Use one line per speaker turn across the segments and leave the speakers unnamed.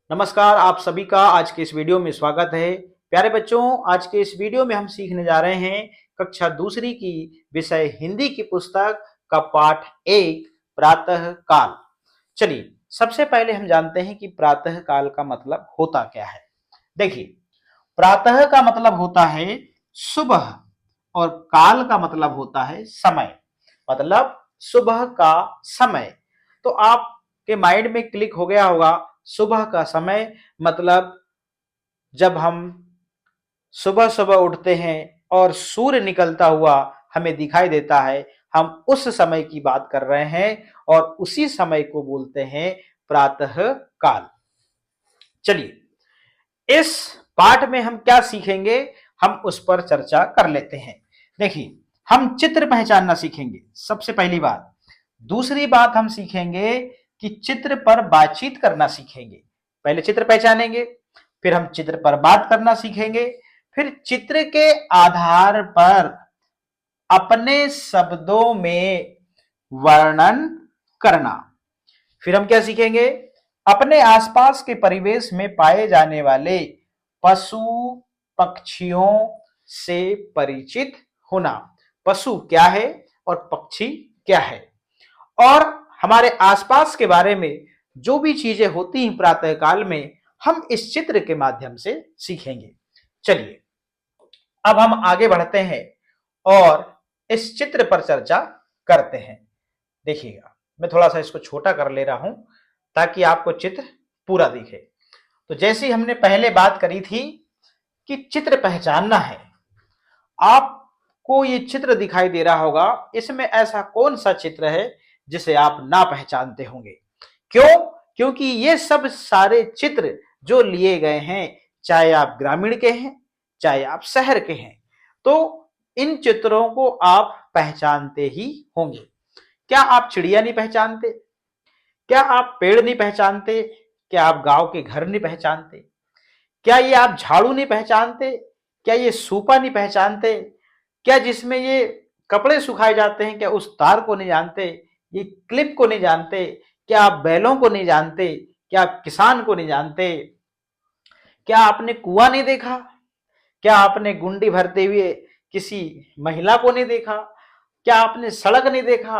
नमस्कार, आप सभी का आज के इस वीडियो में स्वागत है। प्यारे बच्चों, आज के इस वीडियो में हम सीखने जा रहे हैं कक्षा दूसरी की विषय हिंदी की पुस्तक का पाठ 1 प्रातः काल। चलिए, सबसे पहले हम जानते हैं कि प्रातः काल का मतलब होता क्या है। देखिए, प्रातः का मतलब होता है सुबह और काल का मतलब होता है समय, मतलब सुबह का समय। तो आपके माइंड में क्लिक हो गया होगा, सुबह का समय मतलब जब हम सुबह सुबह उठते हैं और सूर्य निकलता हुआ हमें दिखाई देता है, हम उस समय की बात कर रहे हैं और उसी समय को बोलते हैं प्रातः काल। चलिए, इस पाठ में हम क्या सीखेंगे, हम उस पर चर्चा कर लेते हैं। देखिए, हम चित्र पहचानना सीखेंगे सबसे पहली बात। दूसरी बात हम सीखेंगे कि चित्र पर बातचीत करना सीखेंगे। पहले चित्र पहचानेंगे, फिर हम चित्र पर बात करना सीखेंगे, फिर चित्र के आधार पर अपने शब्दों में वर्णन करना। फिर हम क्या सीखेंगे, अपने आसपास के परिवेश में पाए जाने वाले पशु पक्षियों से परिचित होना। पशु क्या है और पक्षी क्या है, और हमारे आसपास के बारे में जो भी चीजें होती हैं प्रातः काल में, हम इस चित्र के माध्यम से सीखेंगे। चलिए, अब हम आगे बढ़ते हैं और इस चित्र पर चर्चा करते हैं। देखिएगा, मैं थोड़ा सा इसको छोटा कर ले रहा हूं ताकि आपको चित्र पूरा दिखे। तो जैसे हमने पहले बात करी थी कि चित्र पहचानना है, आपको ये चित्र दिखाई दे रहा होगा, इसमें ऐसा कौन सा चित्र है जिसे आप ना पहचानते होंगे। क्यों? क्योंकि ये सब सारे चित्र जो लिए गए हैं, चाहे आप ग्रामीण के हैं चाहे आप शहर के हैं, तो इन चित्रों को आप पहचानते ही होंगे। क्या आप चिड़िया नहीं पहचानते? क्या आप पेड़ नहीं पहचानते? क्या आप गांव के घर नहीं पहचानते? क्या ये आप झाड़ू नहीं पहचानते? क्या ये सूपा नहीं पहचानते? क्या जिसमें ये कपड़े सुखाए जाते हैं, क्या उस तार को नहीं जानते? ये क्लिप को नहीं जानते? क्या आप बैलों को नहीं जानते? क्या आप किसान को नहीं जानते? क्या आपने कुआं नहीं देखा? क्या आपने गुंडी भरते हुए किसी महिला को नहीं देखा? क्या आपने सड़क नहीं देखा?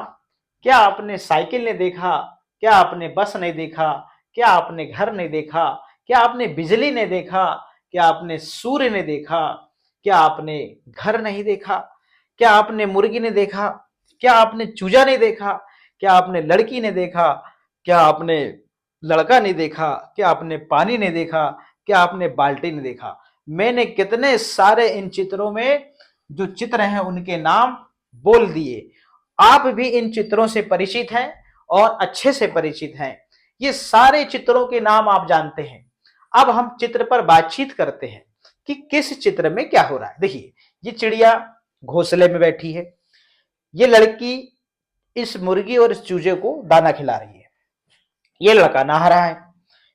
क्या आपने साइकिल नहीं देखा? क्या आपने बस नहीं देखा? क्या आपने घर नहीं देखा? क्या आपने बिजली नहीं देखा? क्या आपने सूर्य नहीं देखा? क्या आपने घर नहीं देखा? क्या आपने मुर्गी नहीं देखा? क्या आपने चूजा नहीं देखा? क्या आपने लड़की नहीं देखा? क्या आपने लड़का नहीं देखा? क्या आपने पानी नहीं देखा? क्या आपने बाल्टी नहीं देखा? मैंने कितने सारे इन चित्रों में जो चित्र हैं उनके नाम बोल दिए। आप भी इन चित्रों से परिचित हैं और अच्छे से परिचित हैं। ये सारे चित्रों के नाम आप जानते हैं। अब हम चित्र पर बातचीत करते हैं कि किस चित्र में क्या हो रहा है। देखिए, ये चिड़िया घोंसले में बैठी है, ये लड़की इस मुर्गी और इस चूजे को दाना खिला रही है, ये लड़का नहा रहा है,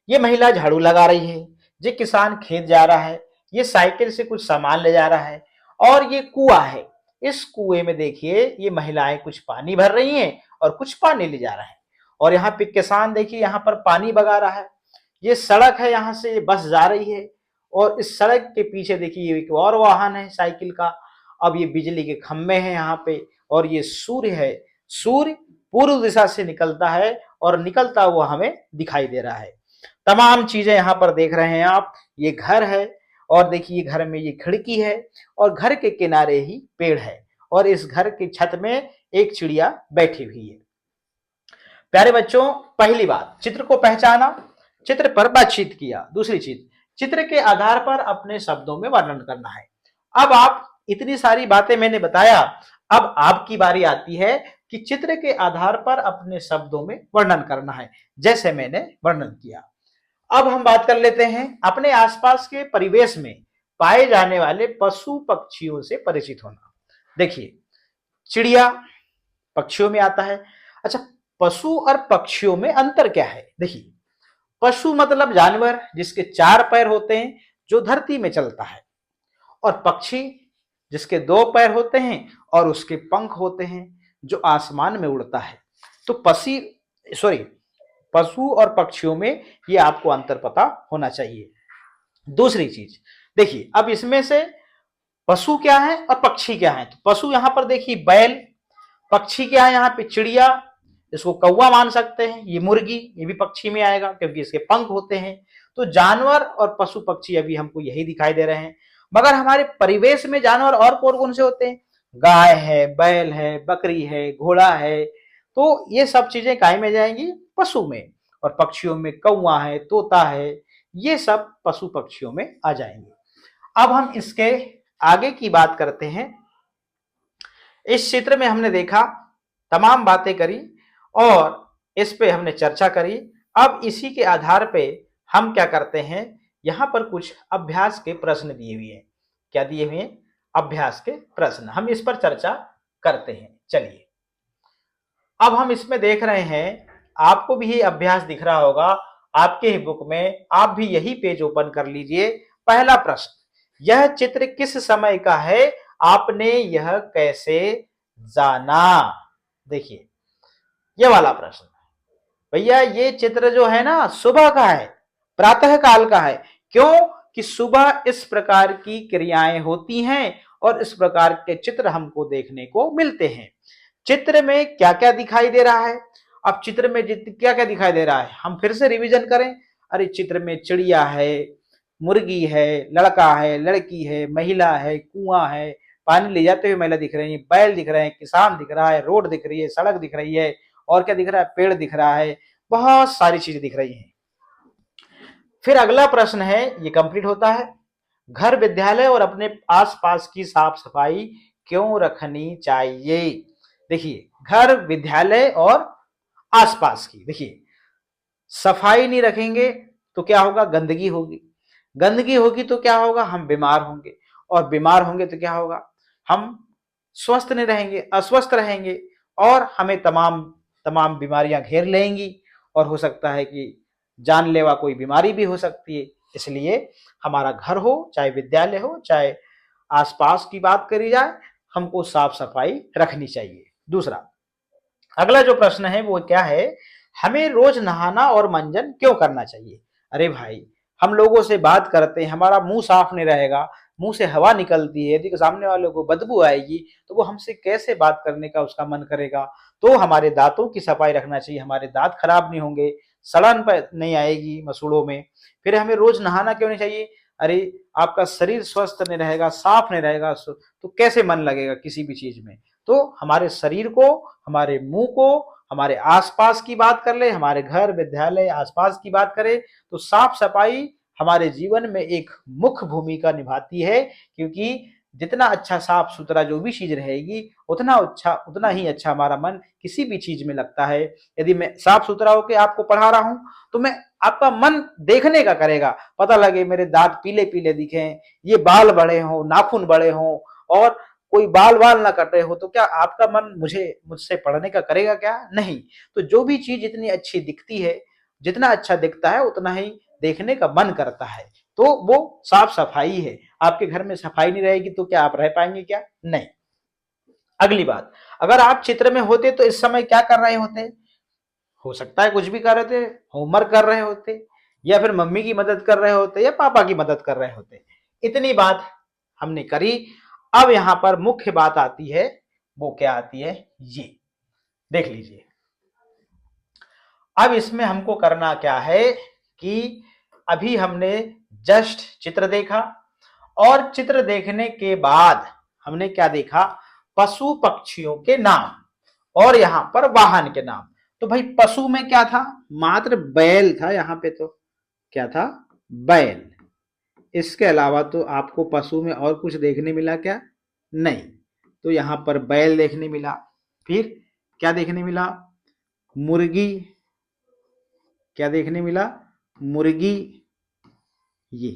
ये महिला झाड़ू लगा रही है, ये किसान खेत जा रहा है, ये साइकिल से कुछ सामान ले जा रहा है, और ये कुआं है। इस कुएं में देखिए, ये महिलाएं कुछ पानी भर रही हैं और कुछ पानी ले जा रहा है, और यहाँ पे किसान देखिए यहाँ पर पानी बगा रहा है। ये सड़क है, यहाँ से ये बस जा रही है, और इस सड़क के पीछे देखिए एक और वाहन है साइकिल का। अब ये बिजली के खंभे हैं यहाँ पे, और ये सूर्य है। सूर्य पूर्व दिशा से निकलता है और निकलता हुआ हमें दिखाई दे रहा है। तमाम चीजें यहाँ पर देख रहे हैं आप। ये घर है, और देखिए घर में ये खिड़की है, और घर के किनारे ही पेड़ है, और इस घर की छत में एक चिड़िया बैठी हुई है। प्यारे बच्चों, पहली बात, चित्र को पहचाना, चित्र पर बातचीत किया। दूसरी चीज, चित्र के आधार पर अपने शब्दों में वर्णन करना है। अब आप इतनी सारी बातें मैंने बताया, अब आपकी बारी आती है कि चित्र के आधार पर अपने शब्दों में वर्णन करना है, जैसे मैंने वर्णन किया। अब हम बात कर लेते हैं अपने आसपास के परिवेश में पाए जाने वाले पशु पक्षियों से परिचित होना। देखिए, चिड़िया पक्षियों में आता है। अच्छा, पशु और पक्षियों में अंतर क्या है? देखिए, पशु मतलब जानवर जिसके 4 पैर होते हैं, जो धरती में चलता है, और पक्षी जिसके 2 पैर होते हैं और उसके पंख होते हैं, जो आसमान में उड़ता है। तो पक्षी, सॉरी, पशु और पक्षियों में ये आपको अंतर पता होना चाहिए। दूसरी चीज देखिए, अब इसमें से पशु क्या है और पक्षी क्या है। तो पशु यहां पर देखिए बैल, पक्षी क्या है यहाँ पे चिड़िया, इसको कौवा मान सकते हैं, ये मुर्गी, ये भी पक्षी में आएगा क्योंकि इसके पंख होते हैं। तो जानवर और पशु पक्षी अभी हमको यही दिखाई दे रहे हैं। मगर हमारे परिवेश में जानवर और कौन कौन से होते हैं, गाय है, बैल है, बकरी है, घोड़ा है। तो ये सब चीजें काय में जाएंगी, पशु में। और पक्षियों में कौवा है, तोता है, ये सब पशु पक्षियों में आ जाएंगे। अब हम इसके आगे की बात करते हैं। इस चित्र में हमने देखा, तमाम बातें करी और इस पे हमने चर्चा करी। अब इसी के आधार पे हम क्या करते हैं, यहां पर कुछ अभ्यास के प्रश्न दिए हुए हैं। क्या दिए हुए हैं, अभ्यास के प्रश्न, हम इस पर चर्चा करते हैं। चलिए, अब हम इसमें देख रहे हैं, आपको भी ये अभ्यास दिख रहा होगा आपके ही बुक में, आप भी यही पेज ओपन कर लीजिए। पहला प्रश्न, यह चित्र किस समय का है, आपने यह कैसे जाना। देखिए, ये वाला प्रश्न, भैया ये चित्र जो है ना सुबह का है, प्रातः काल का है। क्यों कि सुबह इस प्रकार की क्रियाएं होती हैं और इस प्रकार के चित्र हमको देखने को मिलते हैं। चित्र में क्या क्या दिखाई दे रहा है, अब चित्र में क्या क्या दिखाई दे रहा है हम फिर से रिवीजन करें। अरे चित्र में चिड़िया है, मुर्गी है, लड़का है, लड़की है, महिला है, कुआं है, पानी ले जाते हुए महिला दिख रही है, बैल दिख रहे हैं, किसान दिख रहा है, रोड दिख रही है, सड़क दिख रही है, और क्या दिख रहा है, पेड़ दिख रहा है, बहुत सारी चीजें दिख रही हैं। फिर अगला प्रश्न है, ये कंप्लीट होता है, घर विद्यालय और अपने आसपास की साफ सफाई क्यों रखनी चाहिए। देखिए, घर विद्यालय और आसपास की, देखिए सफाई नहीं रखेंगे तो क्या होगा, गंदगी होगी, गंदगी होगी तो क्या होगा, हम बीमार होंगे, और बीमार होंगे तो क्या होगा, हम स्वस्थ नहीं रहेंगे, अस्वस्थ रहेंगे, और हमें तमाम तमाम बीमारियां घेर लेंगी, और हो सकता है कि जानलेवा कोई बीमारी भी हो सकती है। इसलिए हमारा घर हो, चाहे विद्यालय हो, चाहे आसपास की बात करी जाए, हमको साफ सफाई रखनी चाहिए। दूसरा, अगला जो प्रश्न है वो क्या है, हमें रोज नहाना और मंजन क्यों करना चाहिए। अरे भाई, हम लोगों से बात करते हैं, हमारा मुंह साफ नहीं रहेगा, मुंह से हवा निकलती है, यदि सामने वालों को बदबू आएगी तो वो हमसे कैसे बात करने का उसका मन करेगा। तो हमारे दांतों की सफाई रखना चाहिए, हमारे दांत खराब नहीं होंगे, सड़न पर नहीं आएगी मसूड़ों में। फिर हमें रोज नहाना क्यों नहीं चाहिए, अरे आपका शरीर स्वस्थ नहीं रहेगा, साफ नहीं रहेगा, तो कैसे मन लगेगा किसी भी चीज में। तो हमारे शरीर को, हमारे मुंह को, हमारे आसपास की बात कर ले, हमारे घर विद्यालय आसपास की बात करें, तो साफ सफाई हमारे जीवन में एक मुख्य भूमिका निभाती है। क्योंकि जितना अच्छा साफ सुथरा जो भी चीज रहेगी, उतना ही अच्छा हमारा मन किसी भी चीज में लगता है। यदि मैं साफ सुथरा होकर आपको पढ़ा रहा हूं तो मैं, आपका मन देखने का करेगा, पता लगे मेरे दांत पीले पीले दिखे, ये बाल बड़े हों, नाखून बड़े हों, और कोई बाल वाल ना कटे हो, तो क्या आपका मन मुझसे पढ़ने का करेगा क्या, नहीं। तो जो भी चीज जितनी अच्छी दिखती है, जितना अच्छा दिखता है उतना ही देखने का मन करता है। तो वो साफ सफाई है। आपके घर में सफाई नहीं रहेगी तो क्या आप रह पाएंगे क्या, नहीं। अगली बात, अगर आप चित्र में होते तो इस समय क्या कर रहे होते, हो सकता है कुछ भी कर रहे थे, होमवर्क कर रहे होते, या फिर मम्मी की मदद कर रहे होते, या पापा की मदद कर रहे होते। इतनी बात हमने करी। अब यहां पर मुख्य बात आती है, वो क्या आती है, ये देख लीजिए। अब इसमें हमको करना क्या है कि अभी हमने जस्ट चित्र देखा, और चित्र देखने के बाद हमने क्या देखा, पशु पक्षियों के नाम और यहां पर वाहन के नाम। तो भाई पशु में क्या था, मात्र बैल था, यहां पे तो क्या था, बैल। इसके अलावा तो आपको पशु में और कुछ देखने मिला क्या, नहीं। तो यहां पर बैल देखने मिला, फिर क्या देखने मिला, मुर्गी, क्या देखने मिला, मुर्गी, ये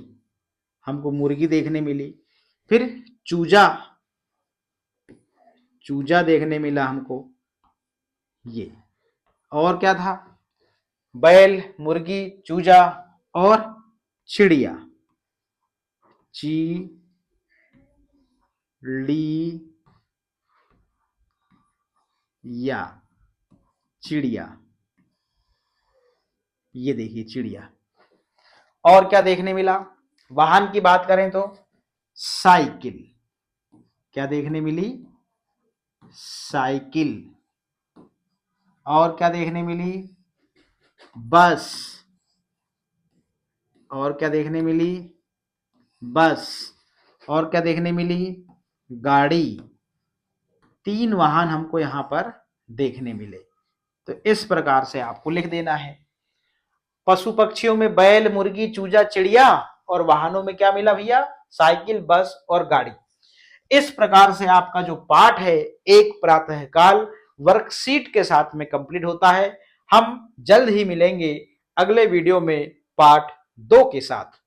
हमको मुर्गी देखने मिली। फिर चूजा, चूजा देखने मिला हमको, ये। और क्या था, बैल, मुर्गी, चूजा और चिड़िया, चिड़िया, चिड़िया। ये देखिए चिड़िया। और क्या देखने मिला? वाहन की बात करें तो साइकिल। क्या देखने मिली? साइकिल। और क्या देखने मिली? बस। और क्या देखने मिली? बस। और क्या देखने मिली? गाड़ी। 3 वाहन हमको यहां पर देखने मिले। तो इस प्रकार से आपको लिख देना है। पशु पक्षियों में बैल, मुर्गी, चूजा, चिड़िया, और वाहनों में क्या मिला भैया? साइकिल, बस और गाड़ी। इस प्रकार से आपका जो पाठ है एक प्रातःकाल वर्कशीट के साथ में कंप्लीट होता है। हम जल्द ही मिलेंगे अगले वीडियो में पार्ट 2 के साथ।